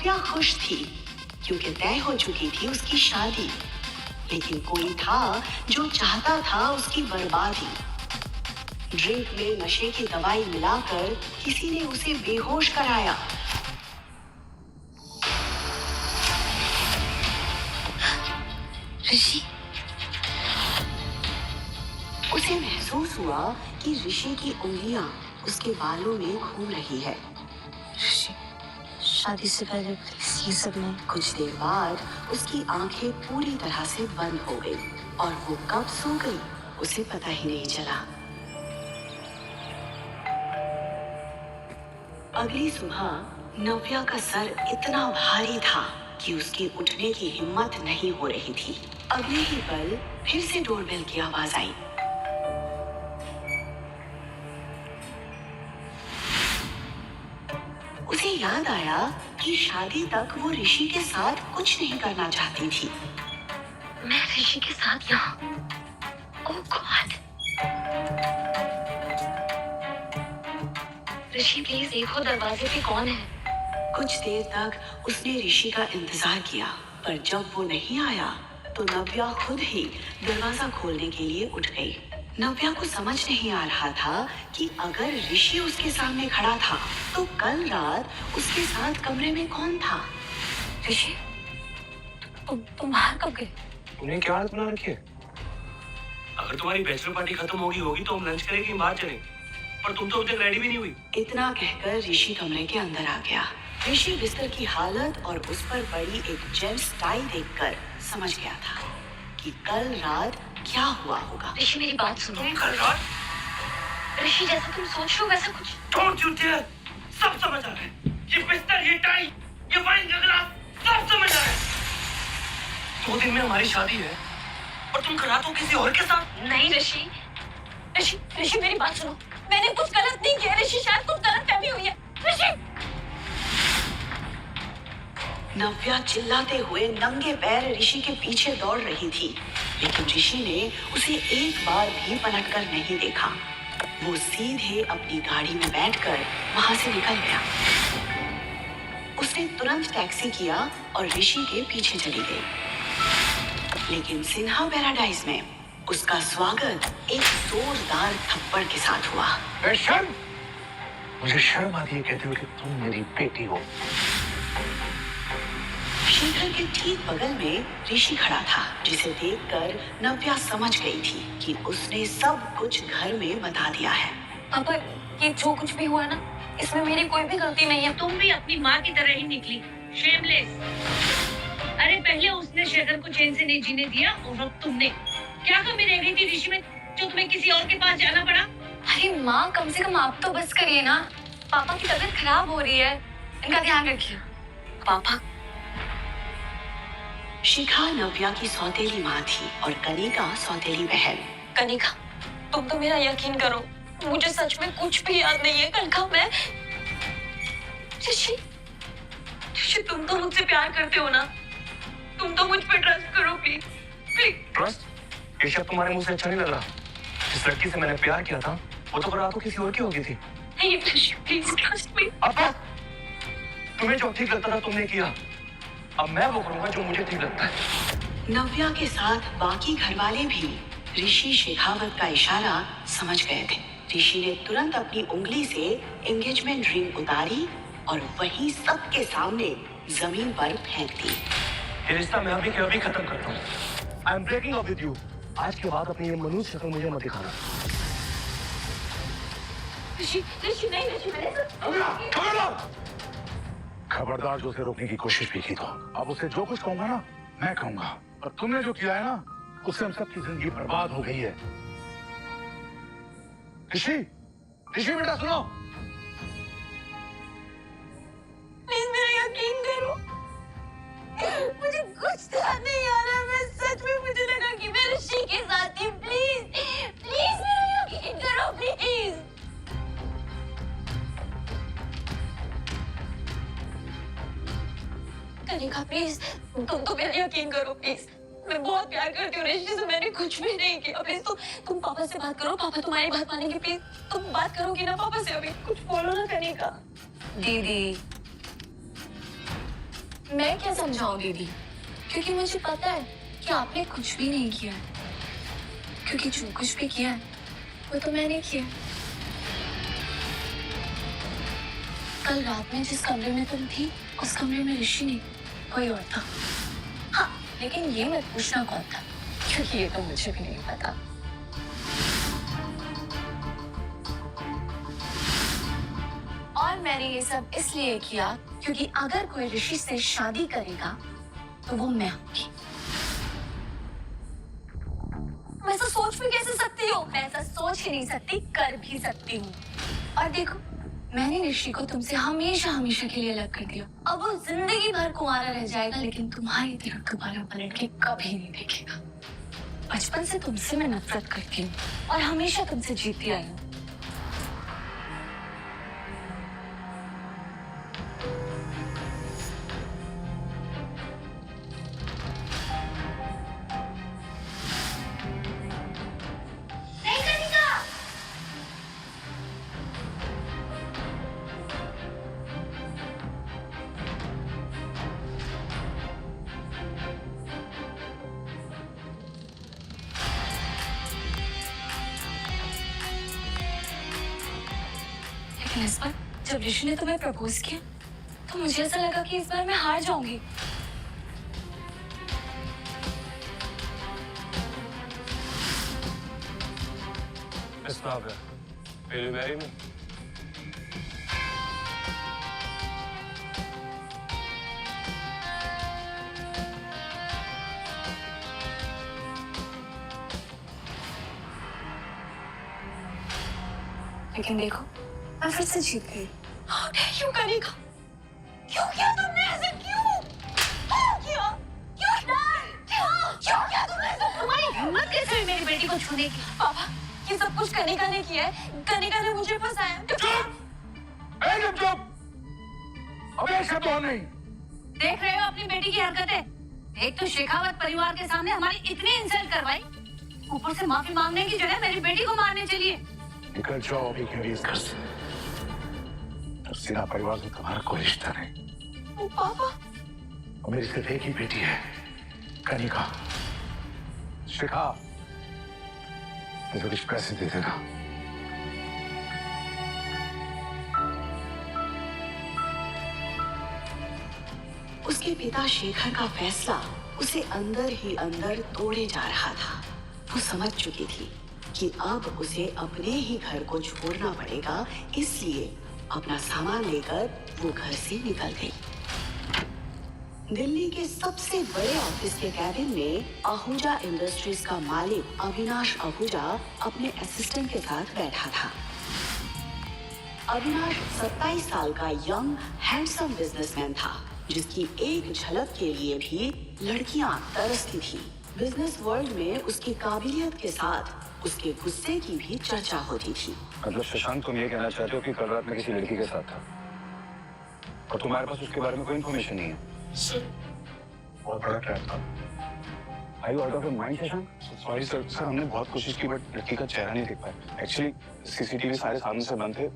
नव्या खुश थी क्योंकि तय हो चुकी थी उसकी शादी, लेकिन कोई था जो चाहता था उसकी बर्बादी। ड्रिंक में नशे की दवाई मिलाकर किसी ने उसे बेहोश कराया। ऋषि, उसे महसूस हुआ कि ऋषि की उंगलियां उसके बालों में घूम रही है। ऋषि, शादी से पहले प्लीज ये सब नहीं। कुछ देर बाद उसकी आंखें पूरी तरह से बंद हो गई और वो कब सो गई उसे पता ही नहीं चला। अगली सुबह नव्या का सर इतना भारी था कि उसके उठने की हिम्मत नहीं हो रही थी। अगले ही पल फिर से डोरबेल की आवाज आई। उसे याद आया कि शादी तक वो ऋषि के साथ कुछ नहीं करना चाहती थी। मैं ऋषि के साथ यहाँ? ओह गॉड! ऋषि प्लीज देखो दरवाजे पे कौन है। कुछ देर तक उसने ऋषि का इंतजार किया, पर जब वो नहीं आया तो नव्या खुद ही दरवाजा खोलने के लिए उठ गई। नव्या को समझ नहीं आ रहा था कि अगर ऋषि उसके सामने खड़ा था तो कल रात उसके साथ कमरे में कौन था। ऋषि, तुम बाहर कब गए? तुमने क्या हालत बना रखी है? अगर तुम्हारी बैचलर पार्टी खत्म होगी तो हम लंच करेंगे, बाहर चलें। पर तुम तो अभी तक रेडी भी नहीं हुई। इतना कहकर ऋषि कमरे के अंदर आ गया। ऋषि बिस्तर की हालत और उस पर पड़ी एक जेंट्स टाई देखकर समझ गया था कि कल रात क्या हुआ होगा। ऋषि मेरी बात सुनो। तुम कल रात? ऋषि जैसा तुम सोच रहे हो वैसा कुछ। Don't you dare! सब समझ आ रहा है। ये बिस्तर, ये टाई, ये वाइन का गिलास, सब समझ आ रहा है। 2 दिन में हमारी शादी है और तुम कल रात हो किसी और के साथ? नहीं ऋषि, ऋषि ऋषि मेरी बात सुनो। मैंने कुछ गलत नहीं किया ऋषि, शायद कुछ गलतफहमी हुई है। ऋषि! नव्या चिल्लाते हुए नंगे पैर ऋषि के पीछे दौड़ रही थी, लेकिन ऋषि ने उसे एक बार भी पलटकर नहीं देखा। वो सीधे अपनी गाड़ी में बैठकर वहां से निकल गया। उसने तुरंत टैक्सी किया और ऋषि के पीछे चली गई। लेकिन सिन्हा पैराडाइज में उसका स्वागत एक जोरदार थप्पड़ के साथ हुआ। शर्म! मुझे शर्म आती है कहते हुए कि तुम मेरी बेटी हो। शेखर के ठीक बगल में ऋषि खड़ा था, जिसे देखकर नव्या समझ गई थी कि उसने सब कुछ घर में बता दिया है। पापा, ये जो कुछ भी हुआ ना, इसमें मेरी कोई भी गलती नहीं है। तुम भी अपनी माँ की तरह ही निकली, शेमलेस। अरे पहले उसने शेखर को चैन से नहीं जीने दिया और अब तुमने क्या कमी रह गई थी ऋषि में जो तुम्हें किसी और के पास जाना पड़ा? अरे माँ, कम से कम आप तो बस करिए ना। पापा की तबीयत खराब हो रही है, इनका ध्यान रखिए। पापा। शिखा नव्या की सौतेली माँ थी और कनिका सौतेली बहन। कनिका, तुम तो मेरा यकीन करो, मुझे सच में कुछ भी याद नहीं है। कल का मैं ऋषि, तुम तो मुझसे प्यार करते हो ना? तुम तो मुझ पर ट्रस्ट करो प्लीज, प्लीज। ट्रस्ट? ये शब्द तुम्हारे मुंह से अच्छा नहीं लग रहा। जिस लड़की से मैंने प्यार किया था वो तो रात को किसी और की हो गई थी। नहीं ऋषि, प्लीज ट्रस्ट मी। अब तुम्हें जो ठीक लगता था तुमने किया, अब मैं वो करूंगा जो मुझे ठीक लगता है। नव्या के साथ बाकी घरवाले भी ऋषि शेखावत का इशारा समझ गए थे। ऋषि ने तुरंत अपनी उंगली से एंगेजमेंट रिंग उतारी और वहीं सबके सामने जमीन पर फेंक दी। ये रिश्ता मैं अभी के अभी खत्म करता हूँ। I am breaking up with you. आज के बाद अपनी ये मनुष्य शक्ल मुझे मत दिखाना। ऋषि, ऋषि नहीं, ऋषि खबरदार जो उसे रोकने की कोशिश भी की तो अब उसे जो कुछ कहूंगा ना मैं कहूंगा, और तुमने जो किया है ना उससे हम सबकी जिंदगी बर्बाद हो गई है। ऋषि, ऋषि बेटा सुनो। प्लीज मेरा यकीन करो, मुझे कुछ ध्यान नहीं आ रहा। मैं सच में, मुझे लगा कि मैं ऋषि के साथ थी। प्लीज प्लीज मेरा यकीन करो प्लीज। कनिका प्लीज, तुम तो मेरा यकीन करो प्लीज। मैं बहुत प्यार करती हूँ ऋषि से, मैंने कुछ भी नहीं किया। प्लीज तुम पापा से बात करो, पापा तुम्हारी बात मानेंगे। प्लीज तुम बात करोगी ना पापा से? अभी कुछ बोलो ना कनिका। दीदी, मैं क्या समझाऊं दीदी, क्योंकि मुझे पता है कि आपने कुछ भी नहीं किया है, क्योंकि जो कुछ भी किया है वो तो मैंने किया। कल रात में जिस कमरे में तुम थी उस कमरे में ऋषि नहीं, कोई और था। हाँ, लेकिन ये मत पूछना कौन था, क्योंकि ये तो मुझे भी नहीं पता। और मैंने ये सब इसलिए किया क्योंकि अगर कोई ऋषि से शादी करेगा तो वो मैं होंगी। मैं ऐसा सोच भी कैसे सकती हूँ? मैं ऐसा सोच ही नहीं सकती, कर भी सकती हूँ। और देखो, मैंने ऋषि को तुमसे हमेशा हमेशा के लिए अलग कर दिया। अब वो जिंदगी भर कुंवारा रह जाएगा, लेकिन तुम्हारी तरफ दोबारा पलट के कभी नहीं देखेगा। बचपन से तुमसे मैं नफरत करती हूँ और हमेशा तुमसे जीती आई हूँ। लेकिन इस बार जब ऋषि ने तुम्हें प्रपोज किया तो मुझे ऐसा लगा कि इस बार मैं हार जाऊंगी। Stop it. Will you marry me? लेकिन देखो, मैं फिर से जीत गई। क्यों करेगा? क्यों किया तुमने ऐसे? क्यों किया? क्यों किया तुमने ऐसे? तुम्हारी हिम्मत कैसे हुई मेरी बेटी को छूने की? पापा, ये सब कुछ कनिका ने किया है। कनिका ने मुझे फंसाया। चुप! अबे ऐसा तो नहीं। देख रहे हो अपनी बेटी की हरकतें? एक तो शेखावत परिवार के सामने हमारी इतनी इंसल्ट करवाई, ऊपर से माफी मांगने की जगह मेरी बेटी को मारने चलिए। निकल जाओ अभी के लिए इस घर से। सीधा परिवार से तुम्हारा कोई रिश्ता नहीं। पापा, और मेरी सिर्फ एक ही बेटी है, कनिका। शिखा, मुझे कुछ पैसे दे देना। उसके पिता शेखर का फैसला उसे अंदर ही अंदर तोड़े जा रहा था। वो समझ चुकी थी कि अब उसे अपने ही घर को छोड़ना पड़ेगा, इसलिए अपना सामान लेकर वो घर से निकल गई। दिल्ली के सबसे बड़े ऑफिस के कैबिन में आहूजा इंडस्ट्रीज का मालिक अविनाश आहूजा अपने असिस्टेंट के साथ बैठा था। अविनाश 27 साल का यंग हैंडसम बिजनेसमैन था, जिसकी एक झलक के लिए भी लड़कियां तरसती थी। बिजनेस वर्ल्ड में उसकी काबिलियत के साथ उसके गुस्से की भी चर्चा होती थी। मतलब शशांक, तुम ये कहना चाहते हो कि कल रात में किसी लड़की के साथ था और तुम्हारे पास उसके बारे में कोई इन्फॉर्मेशन नहीं है? बहुत बड़ा ट्रैप था। Are you out of your mind, Shashank? Sorry sir, हमने बहुत कोशिश की बट लड़की का चेहरा नहीं दिख पाया। एक्चुअली सीसीटीवी सारे सामने से बंद थे,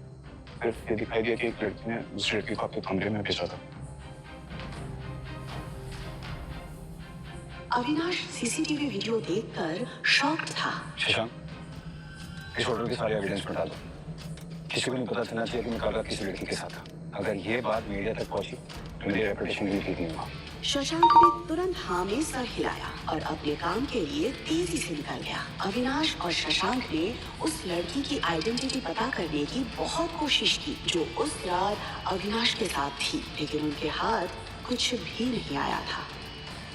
सिर्फ ये दिखाई दिया कि एक लड़की ने दूसरी लड़की को आपके कमरे में भेजा था। अविनाश सीसीटीवी वीडियो देखकर शॉक्ड था। शशांक, इस फोटो के सारे एविडेंस हटा दो। किसी को नहीं पता चलना चाहिए कि मैं कल रात किसी लड़की के साथ था। अगर ये बात मीडिया तक पहुंची तो मेरी रेपुटेशन भी ठीक नहीं होगा। शशांक ने तुरंत हाँ में सर हिलाया और अपने काम के लिए तेजी से निकल गया। अविनाश और शशांक ने उस लड़की की आइडेंटिटी पता करने की बहुत कोशिश की जो उस रात अविनाश के साथ थी, लेकिन उनके हाथ कुछ भी नहीं आया था।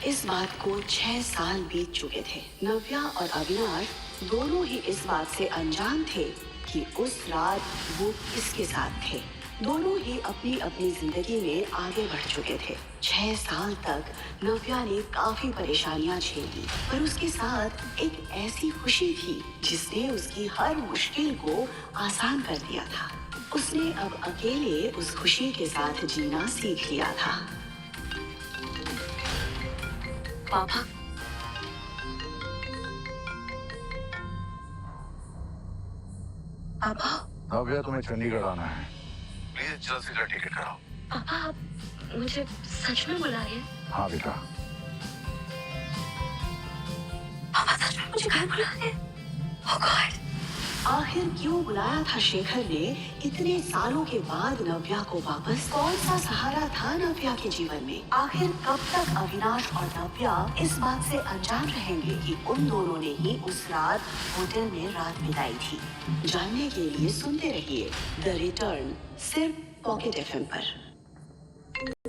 इस बात को 6 साल बीत चुके थे। नव्या और अविनाश दोनों ही इस बात से अनजान थे कि उस रात वो किसके साथ थे। दोनों ही अपनी अपनी जिंदगी में आगे बढ़ चुके थे। 6 साल तक नव्या ने काफी परेशानियां झेली, पर उसके साथ एक ऐसी खुशी थी जिसने उसकी हर मुश्किल को आसान कर दिया था। उसने अब अकेले उस खुशी के साथ जीना सीख लिया था। पापा, नव्या, तुम्हें चंडीगढ़ आना है। प्लीज जल्द से जल्द टिकट कराओ। पापा, मुझे सच में बुला रही है? हाँ बेटा, पापा सच में मुझे घर बुला रहे हैं? Oh God! आखिर क्यों बुलाया था शेखर ने इतने सालों के बाद नव्या को वापस? कौन सा सहारा था नव्या के जीवन में? आखिर कब तक अविनाश और नव्या इस बात से अनजान रहेंगे कि उन दोनों ने ही उस रात होटल में रात बिताई थी? जानने के लिए सुनते रहिए द रिटर्न, सिर्फ पॉकेट FM पर।